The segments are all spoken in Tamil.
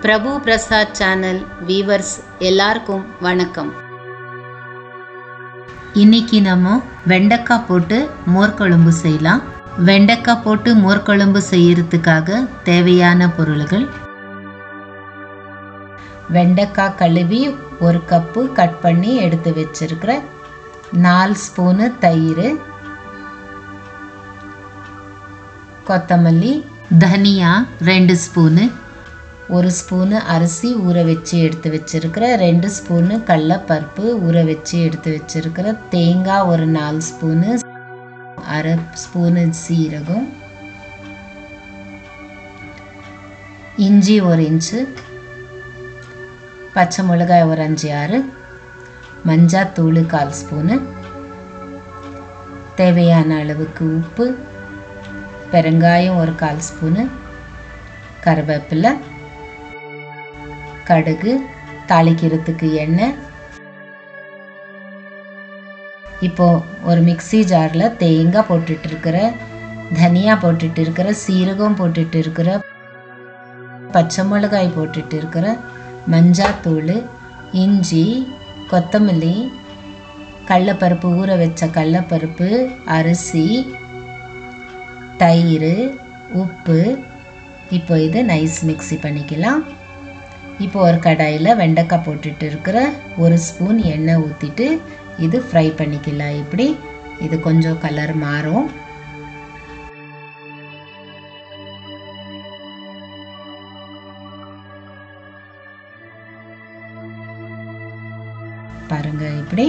பிரபு பிரசாத் சேனல் வீவர்ஸ் எல்லாருக்கும் வணக்கம். இன்னைக்கு நம்ம வெண்டைக்காய் போட்டு மோர்க்குழம்பு செய்யலாம். வெண்டைக்காய் போட்டு மோர்க்குழம்பு செய்யறதுக்காக தேவையான பொருள்கள்: வெண்டைக்காய் கழுவி 1 கப்பு கட் பண்ணி எடுத்து வச்சிருக்கிற, 4 ஸ்பூனு தயிர், கொத்தமல்லி, தனியா 2 ஸ்பூனு, 1 ஸ்பூனு அரிசி ஊற வச்சு எடுத்து வச்சிருக்கிற, 2 ஸ்பூனு கடலைப்பருப்பு ஊற வச்சு எடுத்து வச்சிருக்கிற, தேங்காய் ஒரு 4 ஸ்பூனு, 1/2 ஸ்பூனு சீரகம், இஞ்சி 1 இன்ச்சு, பச்சை மிளகாய் ஒரு 5-6, மஞ்சத்தூள் 1/4 ஸ்பூனு, தேவையான அளவுக்கு உப்பு, பெருங்காயம் ஒரு 1/4 ஸ்பூனு, கருவேப்பிலை, கடுகு, தாளிக்கிறதுக்கு எண்ணெய். இப்போ ஒரு மிக்ஸி ஜாரில் தேங்காய் போட்டுட்டு இருக்கிற, தனியா போட்டுட்டு இருக்கிற, சீரகம் போட்டுட்டு இருக்கிற, பச்சை மிளகாய் போட்டுட்டு இருக்கிற, மஞ்சாத்தூள், இஞ்சி, கொத்தமல்லி, கடலைப்பருப்பு ஊற வச்ச கடலைப்பருப்பு, அரிசி, தயிர், உப்பு. இப்போ இது நைஸ் மிக்ஸி பண்ணிக்கலாம். இப்போ ஒரு கடாயில் வெண்டைக்காய் போட்டுட்டு இருக்கிற, 1 ஸ்பூன் எண்ணெய் ஊற்றிட்டு இது ஃப்ரை பண்ணிக்கலாம். இப்படி இது கொஞ்சம் கலர் மாறும். பாருங்க இப்படி.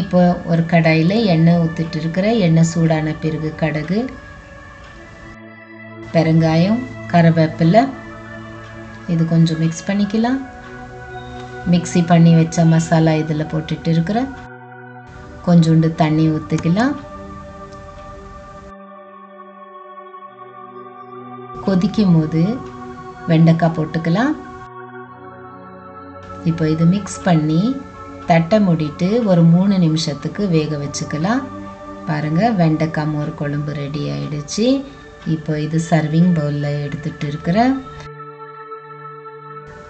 இப்போ ஒரு கடாயில் எண்ணெய் ஊற்றிட்டு இருக்கிற, எண்ணெய் சூடான பிறகு கடுகு, பெருங்காயம், கருவேப்பிலை இது கொஞ்சம் மிக்ஸ் பண்ணிக்கலாம். மிக்ஸி பண்ணி வச்ச மசாலா இதில் போட்டுட்டு இருக்கிற, கொஞ்சோண்டு தண்ணி ஊற்றிக்கலாம். கொதிக்கும் போது வெண்டைக்காய் போட்டுக்கலாம். இப்போ இது மிக்ஸ் பண்ணி தட்டை மூடிட்டு ஒரு 3 நிமிஷத்துக்கு வேக வச்சுக்கலாம். பாருங்கள், வெண்டைக்காய் மோர் குழம்பு ரெடி ஆயிடுச்சு. இப்போ இது சர்விங் பவுலில் எடுத்துட்டு இருக்கிற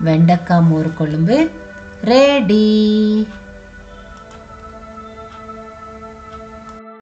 வெண்டைக்காய் மோர் குழம்பு ரெடி.